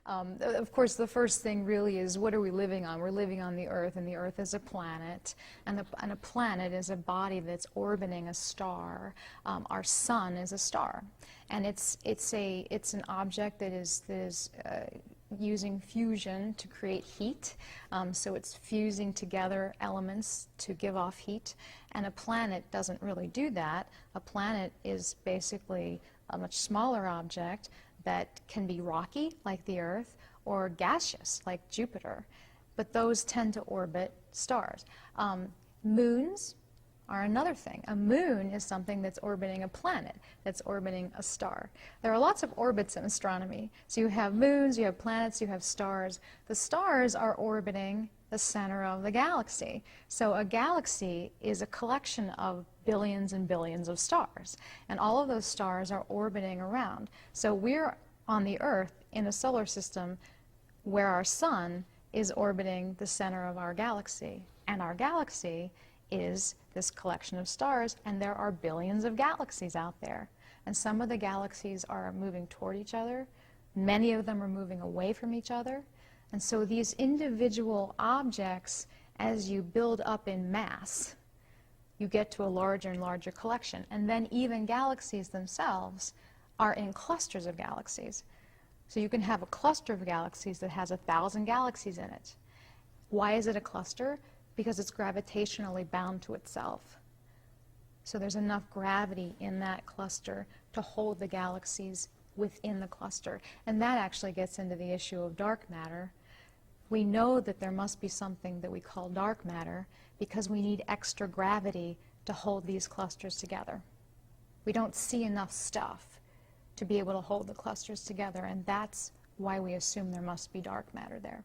Of course, the first thing really is, what are we living on? We're living on the Earth, and the Earth is a planet, and a planet is a body that's orbiting a star. Our sun is a star, and it's an object that is using fusion to create heat. So it's fusing together elements to give off heat, and a planet doesn't really do that. A planet is basically a much smaller object that can be rocky, like the Earth, or gaseous, like Jupiter. But those tend to orbit stars. Moons are another thing. A moon is something that's orbiting a planet, that's orbiting a star. There are lots of orbits in astronomy. So you have moons, you have planets, you have stars. The stars are orbiting the center of the galaxy. So a galaxy is a collection of billions and billions of stars. And all of those stars are orbiting around. So we're on the Earth in a solar system where our sun is orbiting the center of our galaxy. And our galaxy is this collection of stars, and there are billions of galaxies out there. And some of the galaxies are moving toward each other. Many of them are moving away from each other. And so these individual objects, as you build up in mass, you get to a larger and larger collection. And then even galaxies themselves are in clusters of galaxies. So you can have a cluster of galaxies that has 1,000 galaxies in it. Why is it a cluster? Because it's gravitationally bound to itself. So there's enough gravity in that cluster to hold the galaxies within the cluster. And that actually gets into the issue of dark matter. We know that there must be something that we call dark matter because we need extra gravity to hold these clusters together. We don't see enough stuff to be able to hold the clusters together, and that's why we assume there must be dark matter there.